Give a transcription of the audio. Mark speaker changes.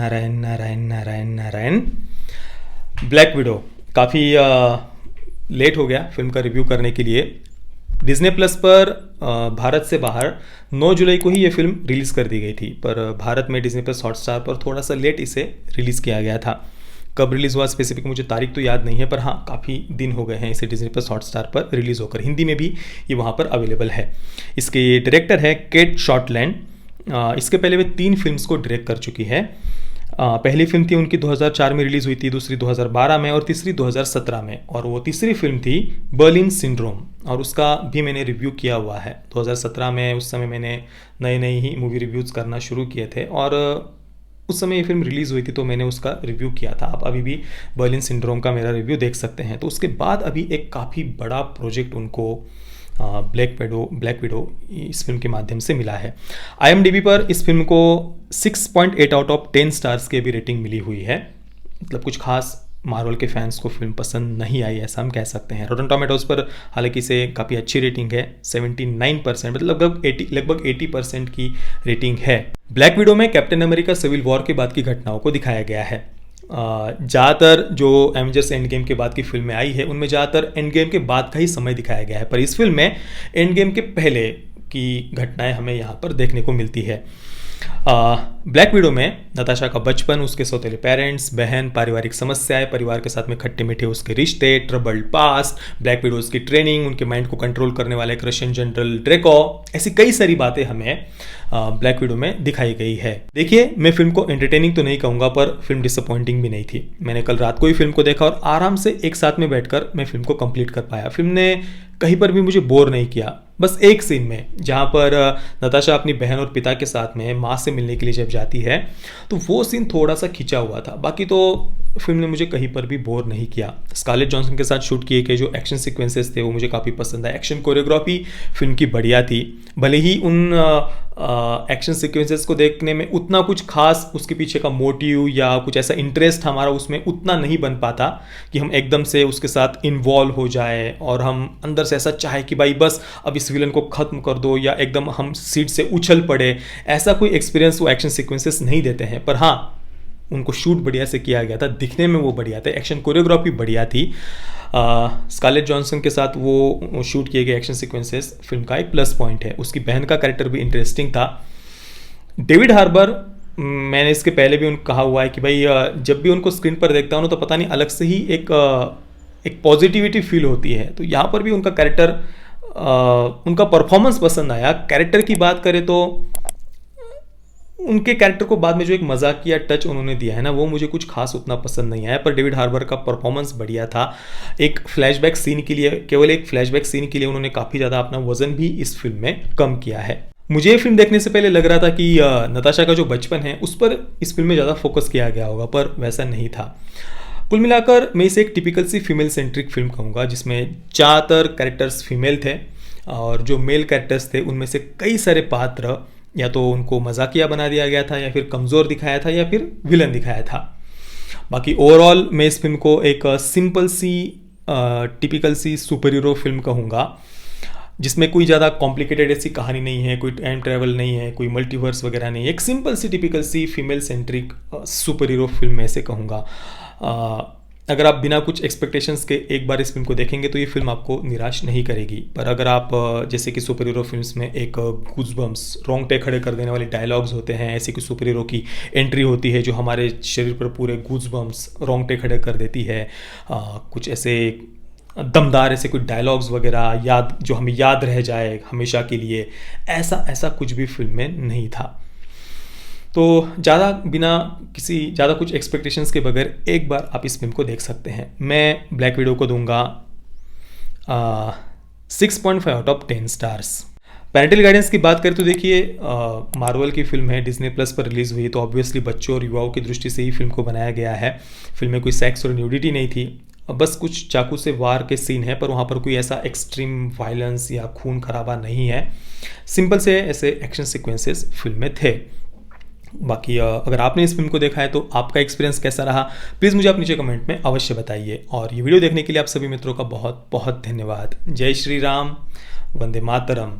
Speaker 1: Narayan Narayan Narayan Narayan. Black window काफ़ी late हो गया फिल्म का रिव्यू करने के लिए। डिज्नी प्लस पर भारत से बाहर 9 जुलाई को ही ये फिल्म रिलीज़ कर दी गई थी, पर भारत में डिज्नी प्लस हॉटस्टार पर थोड़ा सा लेट इसे रिलीज़ किया गया था। कब रिलीज़ हुआ स्पेसिफिक मुझे तारीख तो याद नहीं है, पर हाँ काफ़ी दिन हो गए हैं इसे डिज्नी प्लस हॉटस्टार पर रिलीज़ होकर। हिंदी में भी ये वहाँ पर अवेलेबल है। इसके डायरेक्टर है केट शॉर्टलैंड। इसके पहले वे 3 फिल्म्स को डायरेक्ट कर चुकी है। पहली फिल्म थी उनकी 2004 में रिलीज़ हुई थी, दूसरी 2012 में और तीसरी 2017 में। और वो तीसरी फिल्म थी बर्लिन सिंड्रोम, और उसका भी मैंने रिव्यू किया हुआ है 2017 में। उस समय मैंने नए ही मूवी रिव्यूज़ करना शुरू किए थे और उस समय ये फिल्म रिलीज़ हुई थी तो मैंने उसका रिव्यू किया था। आप अभी भी बर्लिन सिंड्रोम का मेरा रिव्यू देख सकते हैं। तो उसके बाद अभी एक काफ़ी बड़ा प्रोजेक्ट उनको ब्लैक विडो इस फिल्म के माध्यम से मिला है। IMDb पर इस फिल्म को 6.8 आउट ऑफ 10 स्टार्स की भी रेटिंग मिली हुई है। मतलब कुछ खास मार्वल के फैंस को फिल्म पसंद नहीं आई, ऐसा हम कह सकते हैं। रॉटन टोमेटोज पर हालांकि इसे काफ़ी अच्छी रेटिंग है, 79%, मतलब लगभग 80% की रेटिंग है। ब्लैक विडो में कैप्टन अमेरिका सिविल वॉर के बाद की घटनाओं को दिखाया गया है। ज़्यादातर जो एवेंजर्स एंड गेम के बाद की फिल्में आई है उनमें ज़्यादातर एंड गेम के बाद का ही समय दिखाया गया है, पर इस फिल्म में एंड गेम के पहले की घटनाएं हमें यहाँ पर देखने को मिलती है। ब्लैक विडो में नताशा का बचपन, उसके सौतेले पेरेंट्स, बहन, पारिवारिक समस्याएं, परिवार के साथ में खट्टे मीठे उसके रिश्ते, ट्रबल्ड पास्ट, ब्लैक विडोज की ट्रेनिंग, उनके माइंड को कंट्रोल करने वाले एक रशियन जनरल ड्रेको, ऐसी कई सारी बातें हमें ब्लैक विडो में दिखाई गई है। देखिए, मैं फिल्म को एंटरटेनिंग तो नहीं कहूँगा, पर फिल्म डिसअपॉइंटिंग भी नहीं थी। मैंने कल रात को ही फिल्म को देखा और आराम से एक साथ में बैठकर मैं फिल्म को कंप्लीट कर पाया। फिल्म ने कहीं पर भी मुझे बोर नहीं किया। बस एक सीन में जहाँ पर नताशा अपनी बहन और पिता के साथ में माँ से मिलने के लिए जब जाती है तो वो सीन थोड़ा सा खिंचा हुआ था। बाकी तो फिल्म ने मुझे कहीं पर भी बोर नहीं किया। स्कारलेट जॉनसन के साथ शूट किए गए जो एक्शन सीक्वेंसेस थे वो मुझे काफ़ी पसंद आए। एक्शन कोरियोग्राफी फिल्म की बढ़िया थी। भले ही उन एक्शन सीक्वेंसेस को देखने में उतना कुछ खास उसके पीछे का मोटिव या कुछ ऐसा इंटरेस्ट हमारा उसमें उतना नहीं बन पाता कि हम एकदम से उसके साथ इन्वॉल्व हो जाए और हम अंदर से ऐसा चाहे कि भाई बस अब इस विलन को ख़त्म कर दो या एकदम हम सीट से उछल पड़े। ऐसा कोई एक्सपीरियंस वो एक्शन सीक्वेंसेस नहीं देते हैं, पर हाँ उनको शूट बढ़िया से किया गया था, दिखने में वो बढ़िया थे, एक्शन कोरियोग्राफी बढ़िया थी। स्कारलेट जॉनसन के साथ वो शूट किए गए एक्शन सीक्वेंसेस फिल्म का एक प्लस पॉइंट है। उसकी बहन का कैरेक्टर भी इंटरेस्टिंग था। डेविड हार्बर, मैंने इसके पहले भी कहा हुआ है कि भाई जब भी उनको स्क्रीन पर देखता हूँ तो पता नहीं अलग से ही एक पॉजिटिविटी फील होती है। तो यहाँ पर भी उनका कैरेक्टर, उनका परफॉर्मेंस पसंद आया। कैरेक्टर की बात करें तो उनके कैरेक्टर को बाद में जो एक मजाकिया टच उन्होंने दिया है ना, वो मुझे कुछ खास उतना पसंद नहीं आया, पर डेविड हार्बर का परफॉर्मेंस बढ़िया था। एक फ्लैशबैक सीन के लिए, केवल एक फ्लैशबैक सीन के लिए उन्होंने काफ़ी ज़्यादा अपना वजन भी इस फिल्म में कम किया है। मुझे ये फिल्म देखने से पहले लग रहा था कि नताशा का जो बचपन है उस पर इस फिल्म में ज़्यादा फोकस किया गया होगा, पर वैसा नहीं था। कुल मिलाकर मैं इसे एक टिपिकल सी फीमेल सेंट्रिक फिल्म कहूँगा, जिसमें ज़्यादातर कैरेक्टर्स फीमेल थे और जो मेल कैरेक्टर्स थे उनमें से कई सारे पात्र या तो उनको मजाकिया बना दिया गया था या फिर कमज़ोर दिखाया था या फिर विलन दिखाया था। बाकी ओवरऑल मैं इस फिल्म को एक सिंपल सी टिपिकल सी सुपर हीरो फिल्म कहूँगा, जिसमें कोई ज़्यादा कॉम्प्लिकेटेड ऐसी कहानी नहीं है, कोई टाइम ट्रैवल नहीं है, कोई मल्टीवर्स वगैरह नहीं है। एक सिंपल सी टिपिकल सी female centric superhero film में से कहूँगा। अगर आप बिना कुछ एक्सपेक्टेशंस के एक बार इस फिल्म को देखेंगे तो ये फिल्म आपको निराश नहीं करेगी। पर अगर आप जैसे कि सुपर हीरो फिल्म्स में एक गूज़बम्स, रोंगटे खड़े कर देने वाले डायलॉग्स होते हैं, ऐसी कोई सुपर हीरो की एंट्री होती है जो हमारे शरीर पर पूरे गूज़बम्स, रोंगटे खड़े कर देती है, कुछ ऐसे दमदार ऐसे कुछ डायलॉग्स वगैरह याद जो हमें याद रह जाए हमेशा के लिए, ऐसा कुछ भी फिल्म में नहीं था। तो ज़्यादा कुछ एक्सपेक्टेशंस के बगैर एक बार आप इस फिल्म को देख सकते हैं। मैं ब्लैक विडो को दूंगा 6.5 out of 10 stars. Parental guidance की बात करें तो देखिए, मार्वल की फिल्म है, डिज्नी प्लस पर रिलीज़ हुई, तो ऑब्वियसली बच्चों और युवाओं की दृष्टि से ही फिल्म को बनाया गया है। फिल्म में कोई सेक्स और न्यूडिटी नहीं थी, बस कुछ चाकू से वार के सीन है, पर वहाँ पर कोई ऐसा एक्सट्रीम वायलेंस या खून खराबा नहीं है। सिंपल से ऐसे एक्शन सीक्वेंसेस फिल्म में थे। बाकी अगर आपने इस फिल्म को देखा है तो आपका एक्सपीरियंस कैसा रहा, प्लीज़ मुझे आप नीचे कमेंट में अवश्य बताइए। और ये वीडियो देखने के लिए आप सभी मित्रों का बहुत बहुत धन्यवाद। जय श्री राम, वंदे मातरम।